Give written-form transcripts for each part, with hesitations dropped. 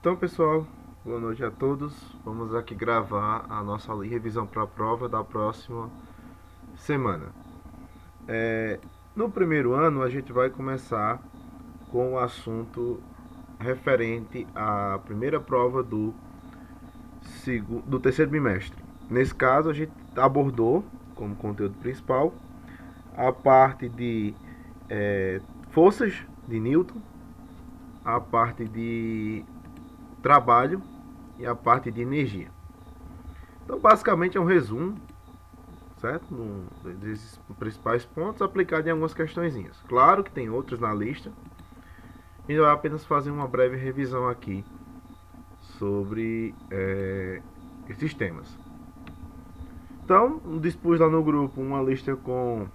Então, pessoal, boa noite a todos. Vamos aqui gravar a nossa revisão para a prova da próxima semana. No primeiro ano, a gente vai começar com o assunto referente à primeira prova do terceiro bimestre. Nesse caso, a gente abordou como conteúdo principal a parte de forças de Newton, a parte de trabalho e a parte de energia. Então, basicamente é um resumo, certo? Desses principais pontos aplicados em algumas questõezinhas. Claro que tem outras na lista. A gente vai apenas fazer uma breve revisão aqui sobre esses temas. Então, dispus lá no grupo uma lista com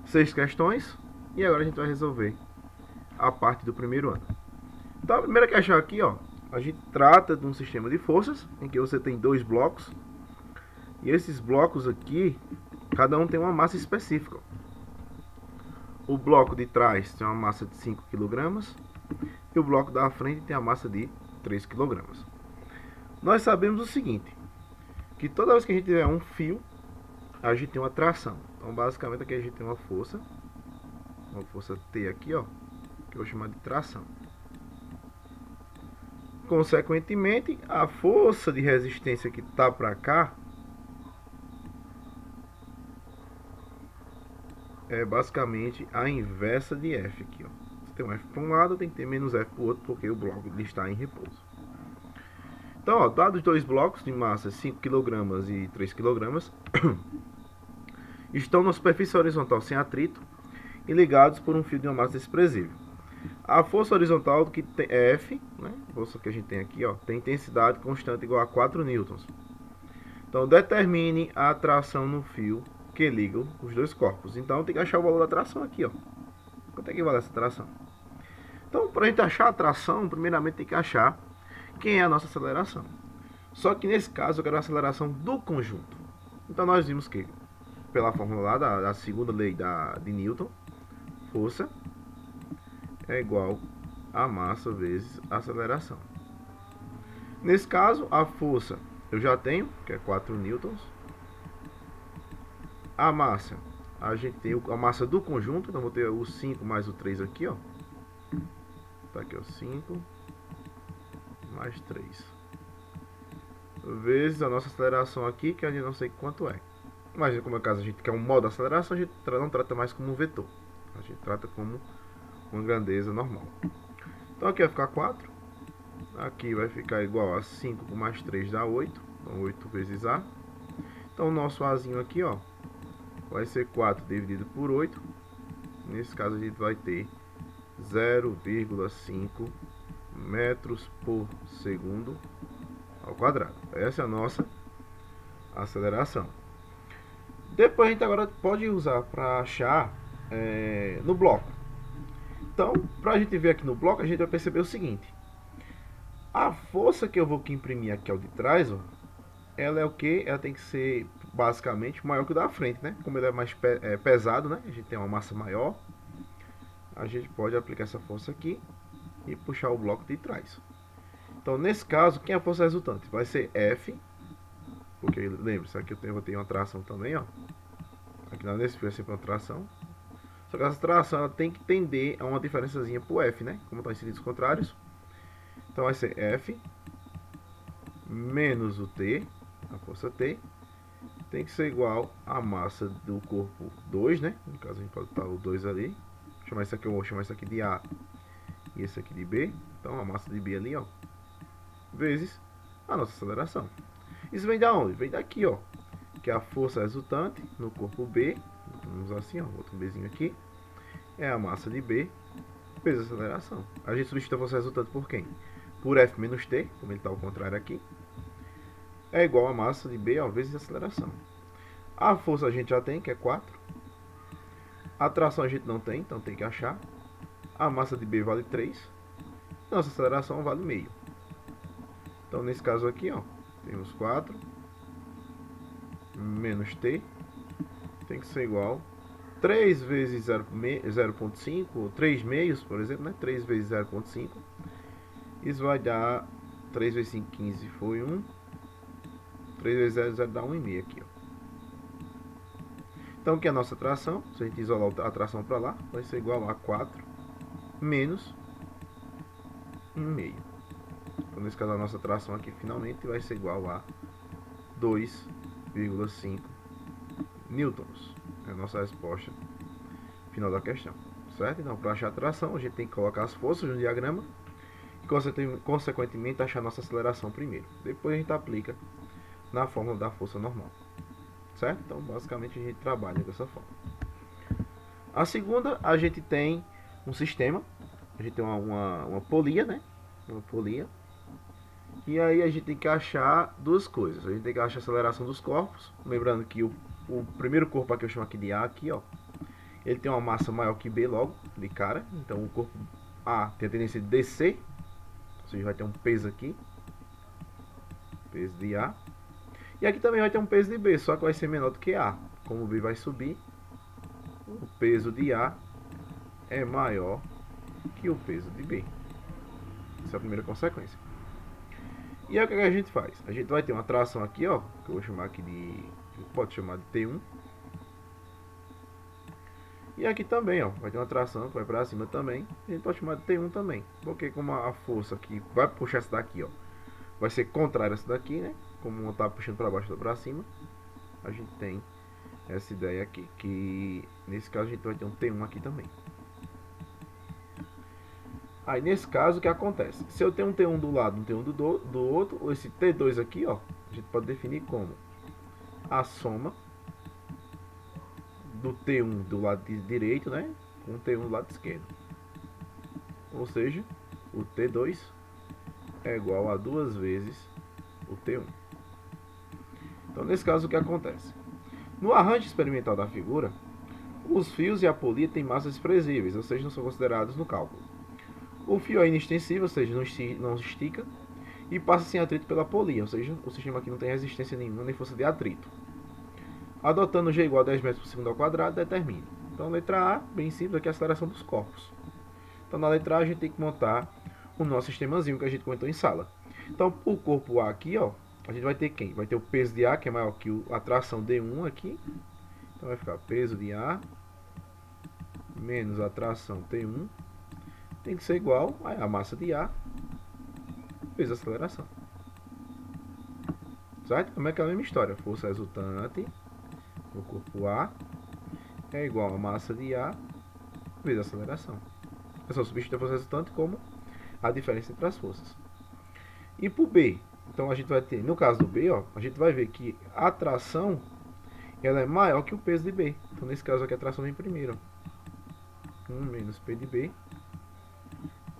6 questões e agora a gente vai resolver a parte do primeiro ano. Então, a primeira questão aqui, ó, a gente trata de um sistema de forças em que você tem 2 blocos e esses blocos aqui, cada um tem uma massa específica. O bloco de trás tem uma massa de 5 kg e o bloco da frente tem a massa de 3 kg. Nós sabemos o seguinte, que toda vez que a gente tiver um fio, a gente tem uma tração. Então, basicamente, aqui a gente tem uma força T aqui, ó, que eu vou chamar de tração. Consequentemente, a força de resistência que está para cá é basicamente a inversa de F aqui, ó. Se tem um F para um lado, tem que ter menos F para o outro, porque o bloco está em repouso. Então, ó, dados dois blocos de massa 5 kg e 3 kg estão na superfície horizontal sem atrito e ligados por um fio de uma massa desprezível. A força horizontal que tem F, né, a força que a gente tem aqui, ó, tem intensidade constante igual a 4 newtons. Então, determine a atração no fio que liga os dois corpos. Então, tem que achar o valor da tração aqui, ó. Quanto é que vale essa tração? Então, para a gente achar a tração, primeiramente tem que achar quem é a nossa aceleração. Só que nesse caso, eu quero a aceleração do conjunto. Então, nós vimos que, pela fórmula lá da segunda lei de Newton, força é igual a massa vezes a aceleração. Nesse caso, a força eu já tenho, que é 4 newtons. A massa, a gente tem a massa do conjunto, então vou ter o 5 mais o 3 aqui, ó. Tá aqui, ó, 5 mais 3. Vezes a nossa aceleração aqui, que a gente não sei quanto é. Mas como é o caso, a gente quer um modo de aceleração, a gente não trata mais como um vetor. A gente trata como uma grandeza normal. Então aqui vai ficar 4. Aqui vai ficar igual a 5 mais 3 dá 8. Então 8 vezes A. Então o nosso Azinho aqui, ó, vai ser 4 dividido por 8. Nesse caso a gente vai ter 0,5 metros por segundo ao quadrado. Essa é a nossa aceleração. Depois a gente agora pode usar para achar no bloco. Então, para a gente ver aqui no bloco, a gente vai perceber o seguinte. A força que eu vou imprimir aqui ao de trás, ó, ela é o que? Ela tem que ser basicamente maior que o da frente, né? Como ele é mais pesado, né? A gente tem uma massa maior. A gente pode aplicar essa força aqui e puxar o bloco de trás. Então, nesse caso, quem é a força resultante? Vai ser F, porque lembre-se, aqui eu vou ter uma tração também, ó. Aqui nesse vai ser uma tração. Só que essa tração ela tem que tender a uma diferençazinha para o F, né? Como estão em sentidos contrários. Então vai ser F menos o T, a força T, tem que ser igual à massa do corpo 2, né? No caso a gente pode botar o 2 ali. Vou chamar isso aqui, eu vou chamar isso aqui de A e esse aqui de B. Então a massa de B ali, ó, vezes a nossa aceleração. Isso vem da onde? Vem daqui, ó, que é a força resultante no corpo B. Vamos usar assim, ó, outro Bzinho aqui. É a massa de B vezes a aceleração. A gente substitui a força resultante por quem? Por F menos T, como ele está ao contrário aqui. É igual a massa de B, ó, vezes a aceleração. A força a gente já tem, que é 4. A tração a gente não tem, então tem que achar. A massa de B vale 3. Nossa aceleração vale meio. Então, nesse caso aqui, ó, temos 4 menos T tem que ser igual 3 vezes 0,5, ou 3 meios, por exemplo, né? 3 vezes 0,5. Isso vai dar 3 vezes 5, 15 foi 1. 3 vezes 0, 0 dá 1,5 aqui, ó. Então, o que é a nossa tração? Se a gente isolar a tração para lá, vai ser igual a 4 menos 1,5. Então, nesse caso, a nossa tração aqui, finalmente, vai ser igual a 2,5 newtons. É a nossa resposta final da questão, certo? Então, para achar a tração, a gente tem que colocar as forças no diagrama e, consequentemente, achar a nossa aceleração primeiro. Depois a gente aplica na fórmula da força normal, certo? Então, basicamente, a gente trabalha dessa forma. A segunda, a gente tem um sistema, a gente tem uma polia, né? Uma polia. E aí a gente tem que achar duas coisas. A gente tem que achar a aceleração dos corpos. Lembrando que o primeiro corpo aqui eu chamo aqui de A, aqui, ó. Ele tem uma massa maior que B logo, de cara. Então o corpo A tem a tendência de descer. Ou seja, vai ter um peso aqui. Peso de A. E aqui também vai ter um peso de B, só que vai ser menor do que A. Como o B vai subir, o peso de A é maior que o peso de B. Essa é a primeira consequência. E aí o que a gente faz? A gente vai ter uma tração aqui, ó, que eu vou chamar aqui de... pode chamar de T1. E aqui também, ó, vai ter uma tração que vai para cima também. A gente pode chamar de T1 também. Porque como a força aqui vai puxar essa daqui, ó, vai ser contrária a essa daqui, né? Como uma tá puxando para baixo ou para cima, a gente tem essa ideia aqui, que nesse caso a gente vai ter um T1 aqui também. Aí nesse caso o que acontece? Se eu tenho um T1 do lado e um T1 do outro, esse T2 aqui, ó, a gente pode definir como a soma do T1 do lado direito, né, com o T1 do lado esquerdo. Ou seja, o T2 é igual a 2 vezes o T1. Então nesse caso o que acontece? No arranjo experimental da figura, os fios e a polia têm massas desprezíveis, ou seja, não são considerados no cálculo. O fio é inextensível, ou seja, não estica, e passa sem atrito pela polia, ou seja, o sistema aqui não tem resistência nenhuma nem força de atrito. Adotando G igual a 10 metros por segundo ao quadrado, determine. Então, letra A, bem simples, aqui é a aceleração dos corpos. Então, na letra A, a gente tem que montar o nosso sistemazinho que a gente comentou em sala. Então, o corpo A aqui, ó, a gente vai ter quem? Vai ter o peso de A, que é maior que a tração D1 aqui. Então, vai ficar peso de A menos a tração T1 tem que ser igual a massa de A vezes a aceleração. Certo? Como é que é a mesma história? Força resultante no corpo A é igual a massa de A vezes a aceleração. É só substituir a força resultante como a diferença entre as forças. E para o B, então a gente vai ter, no caso do B, ó, a gente vai ver que a tração ela é maior que o peso de B. Então nesse caso aqui a tração vem primeiro. 1 menos P de B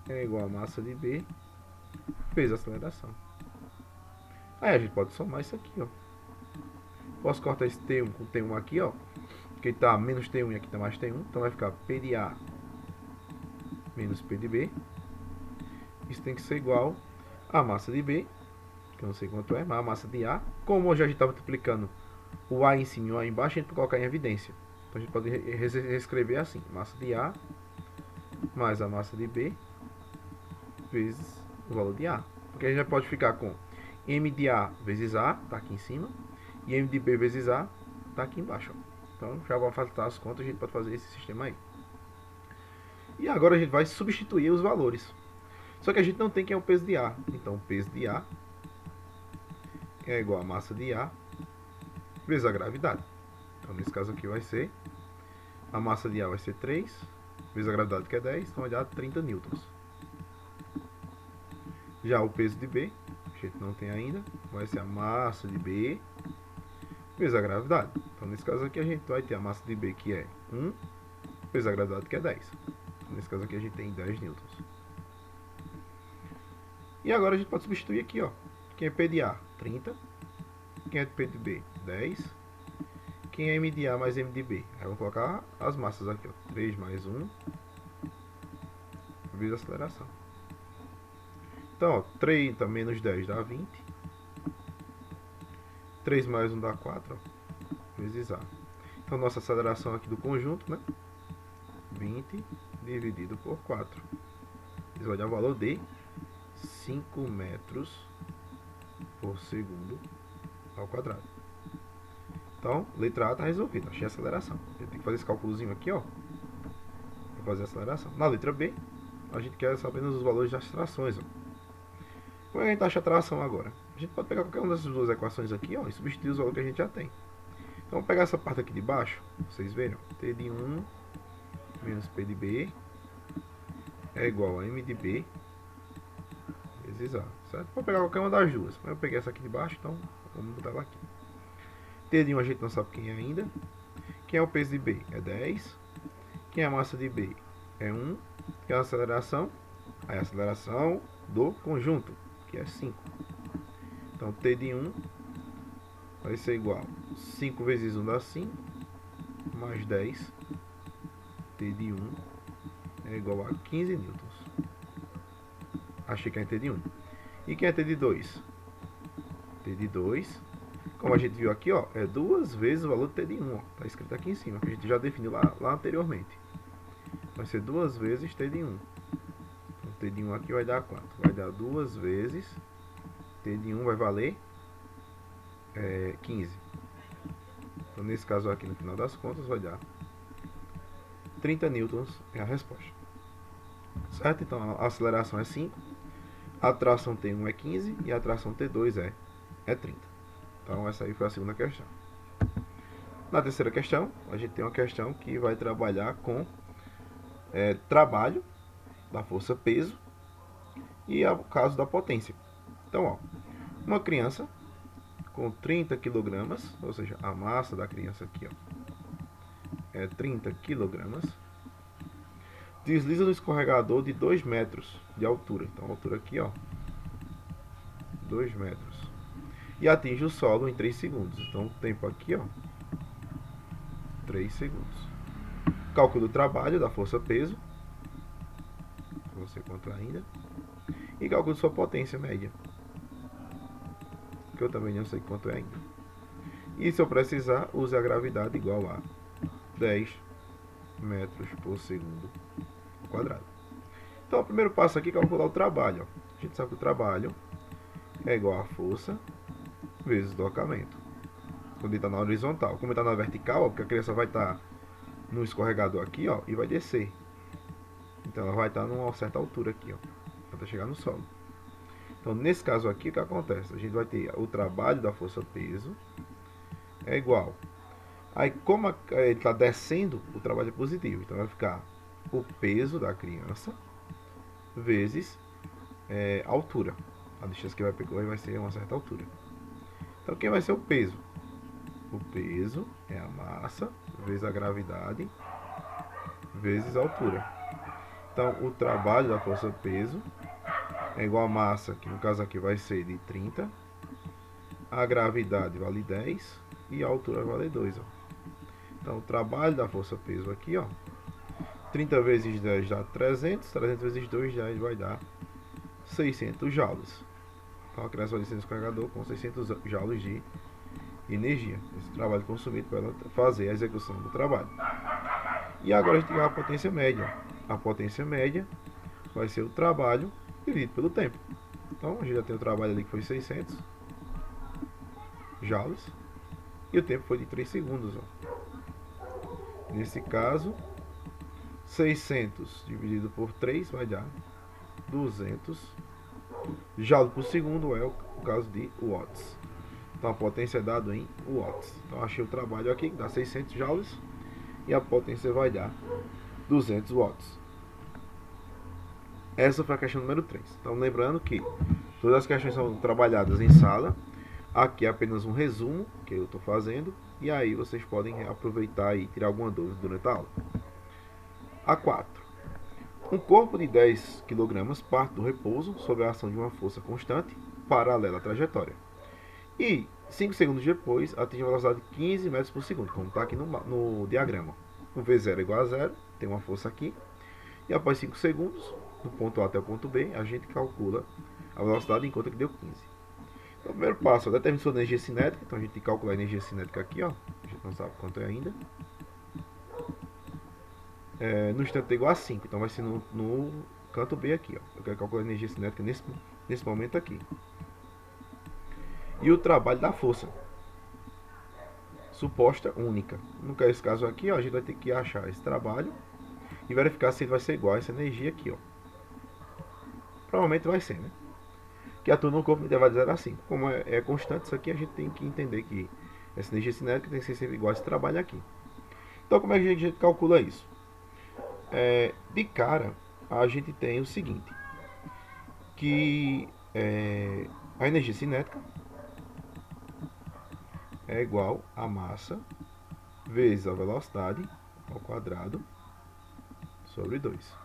é igual a massa de B vezes a aceleração. Aí a gente pode somar isso aqui, ó. Posso cortar esse T1 com T1 aqui, ó. Que está menos T1 e aqui está mais T1. Então vai ficar P de A menos P de B. Isso tem que ser igual a massa de B, que eu não sei quanto é, mas a massa de A. Como hoje a gente está multiplicando o A em cima e o A embaixo, a gente pode colocar em evidência. Então a gente pode reescrever assim: massa de A mais a massa de B vezes o valor de A. Porque a gente já pode ficar com M de A vezes A, está aqui em cima, e M de B vezes A, está aqui embaixo. Ó. Então já vou facilitar as contas, a gente pode fazer esse sistema aí. E agora a gente vai substituir os valores. Só que a gente não tem quem é o peso de A. Então o peso de A é igual a massa de A vezes a gravidade. Então nesse caso aqui vai ser, a massa de A vai ser 3, vezes a gravidade que é 10, então vai dar 30 newtons. Já o peso de B, a gente não tem ainda, vai ser a massa de B vezes a gravidade. Então nesse caso aqui a gente vai ter a massa de B que é 1, vezes a gravidade que é 10. Então, nesse caso aqui a gente tem 10 newtons. E agora a gente pode substituir aqui, ó. Quem é P de A? 30. Quem é P de B? 10. Quem é M de A mais M de B? Aí eu vou colocar as massas aqui, ó. 3 mais 1 vezes a aceleração. Então, ó, 30 menos 10 dá 20. 3 mais 1 dá 4, ó, vezes A. Então, nossa aceleração aqui do conjunto, né? 20 dividido por 4. Isso vai dar o valor de 5 metros por segundo ao quadrado. Então, letra A está resolvida. Achei a aceleração. A gente tem que fazer esse cálculozinho aqui, ó, para fazer a aceleração. Na letra B, a gente quer saber os valores das trações, ó. Como é que a gente acha a tração agora? A gente pode pegar qualquer uma dessas duas equações aqui, ó, e substituir os valores que a gente já tem. Então, vamos pegar essa parte aqui de baixo, vocês verem, ó, T de 1 menos P de B é igual a M de B vezes A, certo? Vou pegar qualquer uma das duas. Eu peguei essa aqui de baixo, então vamos botar ela aqui. T de 1 a gente não sabe quem é ainda. Quem é o peso de B? É 10. Quem é a massa de B? É 1. Quem é a aceleração? É a aceleração do conjunto, que é 5. Então, T de 1 vai ser igual a 5 vezes 1 dá 5, mais 10. T de 1 é igual a 15 newtons. Achei que é T de 1. E quem é T de 2? T de 2, como a gente viu aqui, ó, é 2 vezes o valor de T de 1. Está escrito aqui em cima, que a gente já definiu lá anteriormente. Vai ser 2 vezes T de 1. Então, T de 1 aqui vai dar quanto? Vai dar 2 vezes T de 1 vai valer 15. Então, nesse caso aqui, no final das contas, vai dar 30 newtons é a resposta. Certo? Então, a aceleração é 5. A tração T1 é 15 e a tração T2 é 30. Então, essa aí foi a segunda questão. Na terceira questão, a gente tem uma questão que vai trabalhar com trabalho da força peso e o caso da potência. Então, ó, uma criança com 30 kg, ou seja, a massa da criança aqui, ó, é 30 kg, desliza no escorregador de 2 metros de altura. Então, a altura aqui, ó, 2 metros. E atinge o solo em 3 segundos. Então, o tempo aqui, ó, 3 segundos. Cálculo do trabalho da força-peso. Você conta ainda. E cálculo de sua potência média, que eu também não sei quanto é ainda. E se eu precisar, use a gravidade igual a 10 metros por segundo ao quadrado. Então, o primeiro passo aqui é calcular o trabalho. Ó. A gente sabe que o trabalho é igual a força vezes o deslocamento. Quando ele está na horizontal. Como ele está na vertical, ó, porque a criança vai estar no escorregador aqui, ó, e vai descer. Então, ela vai estar numa certa altura aqui, ó, até chegar no solo. Então, nesse caso aqui, o que acontece? A gente vai ter o trabalho da força-peso é igual. Aí, como ele está descendo, o trabalho é positivo. Então, vai ficar o peso da criança vezes a altura. A distância que vai percorrer vai ser uma certa altura. Então, quem vai ser o peso? O peso é a massa vezes a gravidade vezes a altura. Então, o trabalho da força-peso é igual a massa, que no caso aqui vai ser de 30. A gravidade vale 10 e a altura vale 2. Ó. Então, o trabalho da força-peso aqui, ó, 30 vezes 10 dá 300. 300 vezes 2 vai dar 600 joules. Então, a criança vai descer no escorregador com 600 joules de energia. Esse trabalho consumido para ela fazer a execução do trabalho. E agora a gente tem a potência média. A potência média vai ser o trabalho dividido pelo tempo. Então, a gente já tem o trabalho ali que foi 600 joules. E o tempo foi de 3 segundos. Ó. Nesse caso, 600 dividido por 3 vai dar 200 joules por segundo, é o caso de watts. Então, a potência é dada em watts. Então, achei o trabalho aqui, que dá 600 joules. E a potência vai dar 200 watts. Essa foi a questão número 3. Então, lembrando que todas as questões são trabalhadas em sala. Aqui é apenas um resumo que eu estou fazendo. E aí vocês podem aproveitar e tirar alguma dúvida durante a aula. A 4. Um corpo de 10 kg parte do repouso sob a ação de uma força constante paralela à trajetória. E 5 segundos depois atinge a velocidade de 15 metros por segundo, como está aqui no diagrama. O V0 é igual a 0, tem uma força aqui. E após 5 segundos, do ponto A até o ponto B, a gente calcula a velocidade enquanto que deu 15. Então, o primeiro passo é determinar sua energia cinética. Então, a gente tem que calcular a energia cinética aqui, ó. A gente não sabe quanto é ainda. No instante é igual a 5. Então, vai ser no canto B aqui, ó. Eu quero calcular a energia cinética nesse momento aqui. E o trabalho da força suposta única. No caso aqui, ó, a gente vai ter que achar esse trabalho e verificar se ele vai ser igual a essa energia aqui, ó. Provavelmente vai ser, né? Que atua no corpo intervalo de 0 a 5. Como é constante isso aqui, a gente tem que entender que essa energia cinética tem que ser sempre igual a esse trabalho aqui. Então, como é que a gente calcula isso? De cara, a gente tem o seguinte, que a energia cinética é igual a massa vezes a velocidade ao quadrado sobre 2.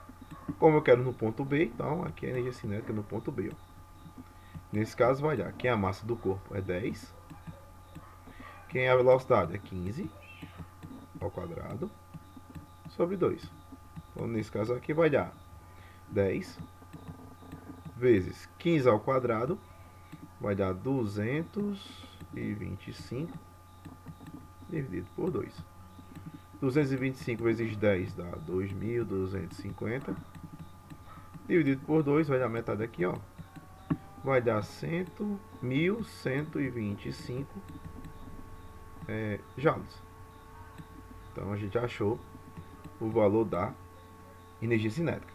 Como eu quero no ponto B, então aqui a energia cinética no ponto B. Ó. Nesse caso vai dar que a massa do corpo é 10, que a velocidade é 15 ao quadrado sobre 2. Então nesse caso aqui vai dar 10 vezes 15 ao quadrado, vai dar 225 dividido por 2. 225 vezes 10 dá 2.250. Dividido por 2 vai dar metade aqui, ó. Vai dar 1.125 joules. Então a gente achou o valor da energia cinética.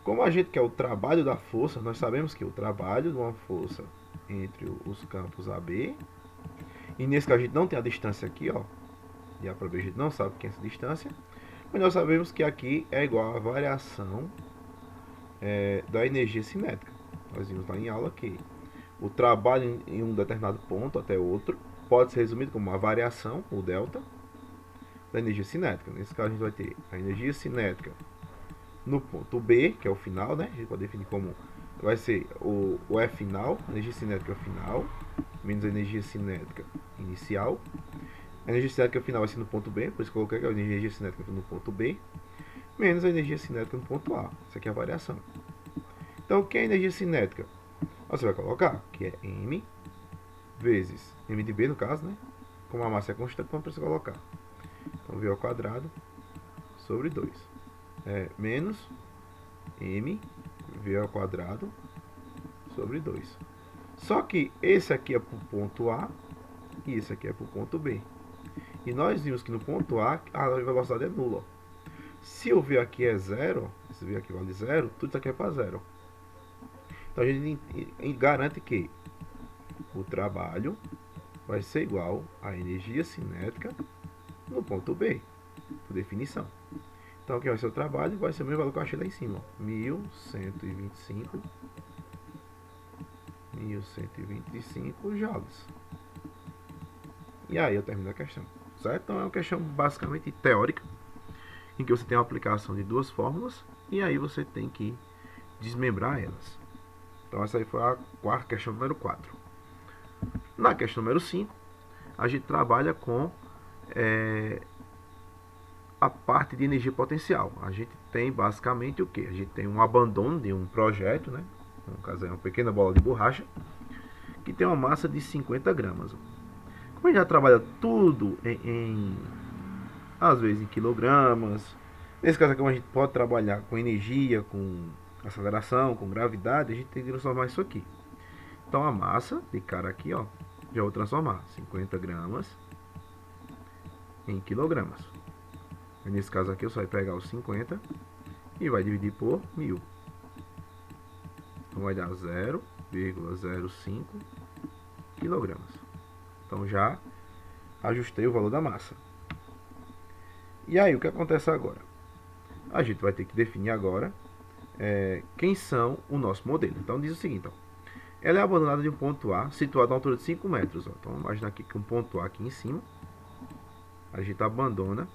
Como a gente quer o trabalho da força, nós sabemos que o trabalho de uma força entre os campos AB, e nesse caso a gente não tem a distância aqui, ó, e a B a gente não sabe que é essa distância, mas nós sabemos que aqui é igual a variação da energia cinética. Nós vimos lá em aula que o trabalho em um determinado ponto até outro pode ser resumido como uma variação, o delta, da energia cinética. Nesse caso a gente vai ter a energia cinética no ponto B, que é o final, né? A gente pode definir como vai ser o E final, energia cinética final, menos a energia cinética inicial. A energia cinética final vai ser no ponto B, por isso que eu coloquei que a energia cinética no ponto B, menos a energia cinética no ponto A. Isso aqui é a variação. Então, o que é a energia cinética? Você vai colocar que é M vezes M de B, no caso, né? Como a massa é constante, não precisa colocar. Então, V ao quadrado sobre 2. Menos M V ao quadrado sobre 2. Só que esse aqui é para o ponto A e esse aqui é para o ponto B. E nós vimos que no ponto A a velocidade é nula. Se o V aqui é 0, se o V aqui vale 0, tudo isso aqui é para 0. Então a gente garante que o trabalho vai ser igual à energia cinética no ponto B, por definição. Então aqui vai ser o trabalho, vai ser o mesmo valor que eu achei lá em cima, ó, 1125 joules. E aí eu termino a questão, certo? Então é uma questão basicamente teórica, em que você tem a aplicação de duas fórmulas e aí você tem que desmembrar elas. Então essa aí foi a questão número 4. Na questão número 5, a gente trabalha com a parte de energia potencial. A gente tem basicamente o que? A gente tem um abandono de um projeto, né? No caso é uma pequena bola de borracha, que tem uma massa de 50 gramas. Como a gente já trabalha tudo às vezes em quilogramas, nesse caso aqui a gente pode trabalhar com energia, com aceleração, com gravidade, a gente tem que transformar isso aqui. Então a massa, de cara aqui, ó, já vou transformar 50 gramas em quilogramas. Nesse caso aqui eu só vai pegar os 50 e vai dividir por 1000. Então vai dar 0,05 quilogramas. Então já ajustei o valor da massa. E aí o que acontece agora? A gente vai ter que definir agora quem são o nosso modelo. Então diz o seguinte, ó, ela é abandonada de um ponto A situado a uma altura de 5 metros. Ó. Então imagina aqui que um ponto A aqui em cima, a gente abandona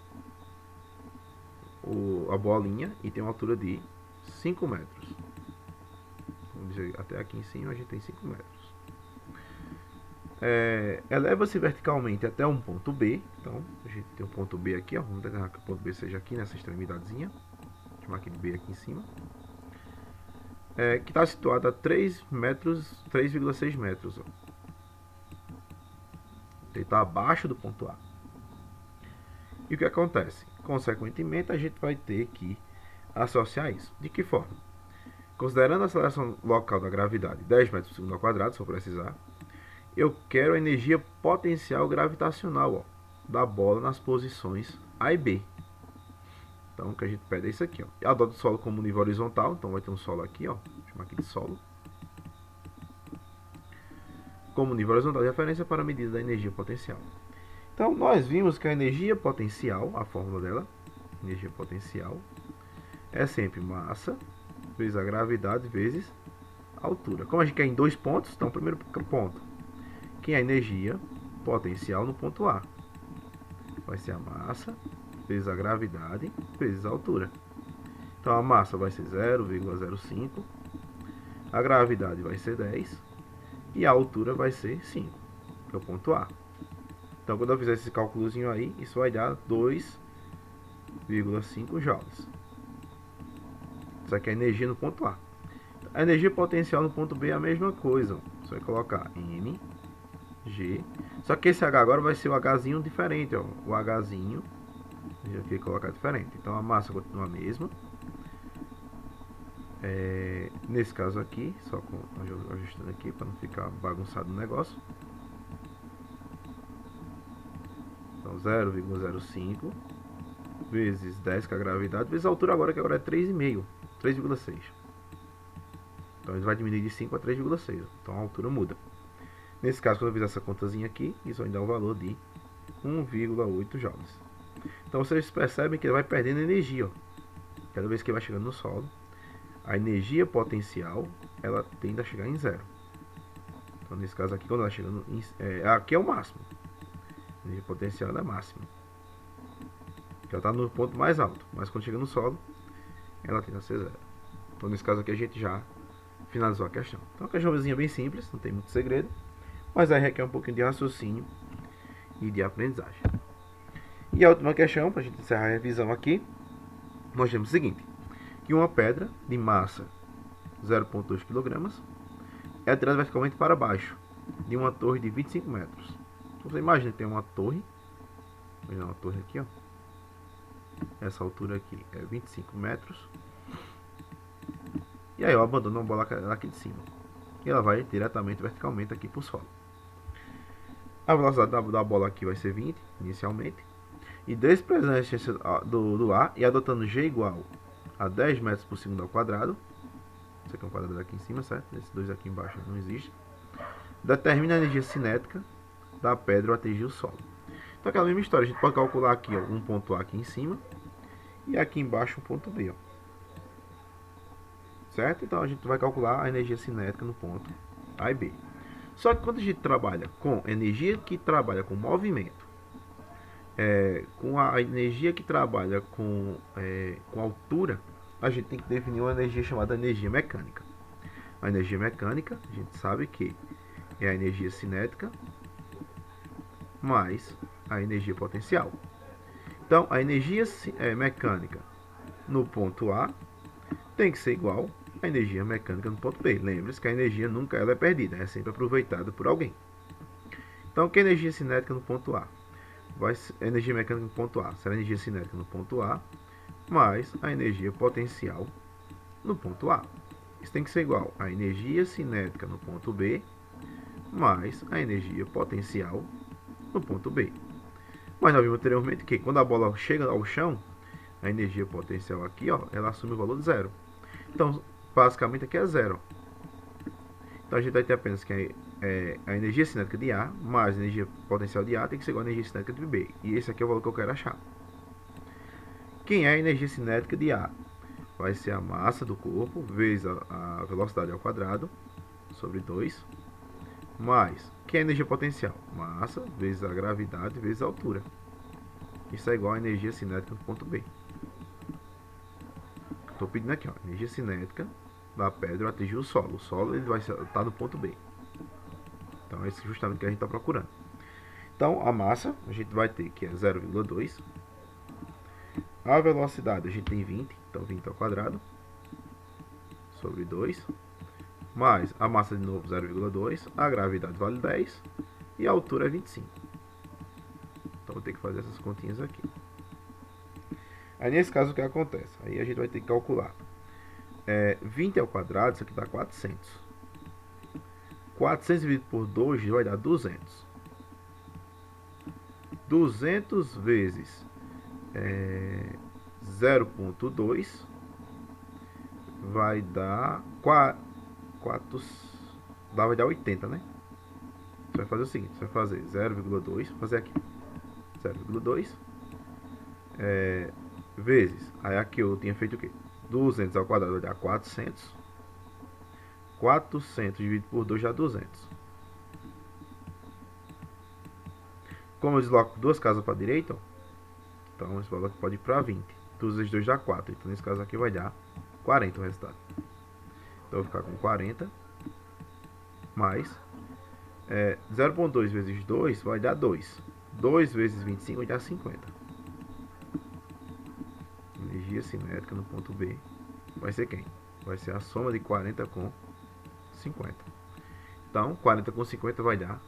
a bolinha e tem uma altura de 5 metros. Vamos dizer, até aqui em cima a gente tem 5 metros. Eleva-se verticalmente até um ponto B. Então a gente tem um ponto B aqui, ó. Vamos tentar que o ponto B seja aqui nessa extremidadezinha. Vou chamar aqui de B aqui em cima. Que está situado a 3,6 metros. Ó. Ele está abaixo do ponto A. E o que acontece? Consequentemente, a gente vai ter que associar isso. De que forma? Considerando a aceleração local da gravidade 10 metros por segundo ao quadrado, se eu precisar, eu quero a energia potencial gravitacional, ó, da bola nas posições A e B. Então o que a gente pede é isso aqui, ó. Eu adoto o solo como nível horizontal, então vai ter um solo aqui, ó. Vou chamar aqui de solo. Como nível horizontal de referência para a medida da energia potencial. Então nós vimos que a energia potencial, a fórmula dela, energia potencial, é sempre massa vezes a gravidade vezes a altura. Como a gente quer em 2 pontos, então o primeiro ponto, que é a energia potencial no ponto A, vai ser a massa vezes a gravidade vezes a altura. Então a massa vai ser 0,05, a gravidade vai ser 10 e a altura vai ser 5, que é o ponto A. Então quando eu fizer esse cálculozinho aí, isso vai dar 2,5 joules. Isso aqui é a energia no ponto A. A energia potencial no ponto B é a mesma coisa. Você vai colocar M, G. Só que esse H agora vai ser o Hzinho diferente, ó. O Hzinho, eu já colocar diferente. Então a massa continua a mesma. Nesse caso aqui, só ajustando aqui para não ficar bagunçado o negócio. Então 0,05 vezes 10, que é a gravidade, vezes a altura agora, que agora é 3,5, 3,6. Então ele vai diminuir de 5 a 3,6. Então a altura muda. Nesse caso, quando eu fizer essa contazinha aqui, isso vai dar um valor de 1,8 joules. Então vocês percebem que ele vai perdendo energia, ó. Cada vez que ele vai chegando no solo, a energia potencial ela tende a chegar em zero. Então nesse caso aqui, quando ela chegando aqui é o máximo. A energia potencial é máxima, que ela está no ponto mais alto, mas quando chega no solo, ela tende a ser zero. Então nesse caso aqui a gente já finalizou a questão. Então a questãozinha bem simples, não tem muito segredo, mas aí requer um pouquinho de raciocínio e de aprendizagem. E a última questão, para a gente encerrar a revisão aqui, nós temos o seguinte: que uma pedra de massa 0,2 kg é atirada verticalmente para baixo de uma torre de 25 metros. Então você imagina que tem uma torre, vou uma torre aqui, ó. Essa altura aqui é 25 metros. E aí eu abandono a bola aqui de cima. E ela vai diretamente verticalmente aqui para o solo. A velocidade da bola aqui vai ser 20 inicialmente. E desprezando a distância do A e adotando G igual a 10 metros por segundo ao quadrado. Isso aqui é um quadrado aqui em cima, certo? Esses dois aqui embaixo não existem. Determina a energia cinética da pedra ao atingir o solo. Então aquela mesma história, a gente pode calcular aqui, ó, um ponto A aqui em cima e aqui embaixo um ponto B, ó. Certo? Então a gente vai calcular a energia cinética no ponto A e B. Só que quando a gente trabalha com energia que trabalha com movimento, com a energia que trabalha com altura, a gente tem que definir uma energia chamada energia mecânica. A energia mecânica, a gente sabe que é a energia cinética mais a energia potencial. Então, a energia mecânica no ponto A tem que ser igual à energia mecânica no ponto B. Lembre-se que a energia nunca ela é perdida, é sempre aproveitada por alguém. Então, que a energia cinética no ponto A? A energia mecânica no ponto A será a energia cinética no ponto A mais a energia potencial no ponto A. Isso tem que ser igual à energia cinética no ponto B mais a energia potencial no ponto B. Mas nós vimos anteriormente que quando a bola chega ao chão, a energia potencial aqui, ó, ela assume o valor de zero. Então, basicamente aqui é zero. Então a gente vai ter apenas que a energia cinética de A mais a energia potencial de A tem que ser igual à energia cinética de B. E esse aqui é o valor que eu quero achar. Quem é a energia cinética de A? Vai ser a massa do corpo vezes a velocidade ao quadrado sobre 2 mais, que é a energia potencial? Massa vezes a gravidade vezes a altura. Isso é igual à energia cinética no ponto B. Estou pedindo aqui, ó, energia cinética da pedra atingir o solo. O solo ele vai estar no ponto B. Então é justamente o que a gente está procurando. Então a massa a gente vai ter que é 0,2. A velocidade a gente tem 20, então 20 ao quadrado sobre 2. Mais a massa de novo 0,2, a gravidade vale 10 e a altura é 25. Então vou ter que fazer essas continhas aqui. Aí nesse caso o que acontece? Aí a gente vai ter que calcular 20 ao quadrado, isso aqui dá 400. 400 dividido por 2 vai dar 200. 200 vezes 0,2 vai dar 80, né? Você vai fazer o seguinte, você vai fazer 0,2, vou fazer aqui 0,2 vezes, aí aqui eu tinha feito o quê? 200 ao quadrado vai dar 400. 400 dividido por 2 dá 200. Como eu desloco duas casas para a direita, ó, então esse valor aqui pode ir para 20. 2 vezes 2 dá 4. Então nesse caso aqui vai dar 40 o resultado. Então eu vou ficar com 40 mais 0,2 vezes 2 vai dar 2. 2 vezes 25 vai dar 50. Energia cinética no ponto B vai ser quem? Vai ser a soma de 40 com 50. Então 40 com 50 vai dar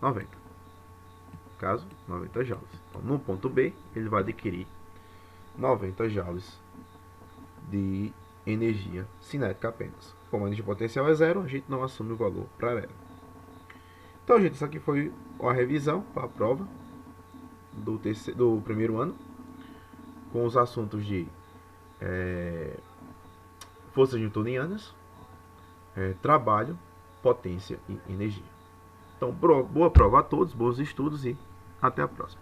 90. No caso, 90 joules. Então no ponto B ele vai adquirir 90 joules de energia cinética apenas. Como a energia potencial é zero, a gente não assume o valor para ela. Então, gente, isso aqui foi a revisão para a prova do primeiro ano, com os assuntos de forças newtonianas, trabalho, potência e energia. Então, boa prova a todos, bons estudos e até a próxima.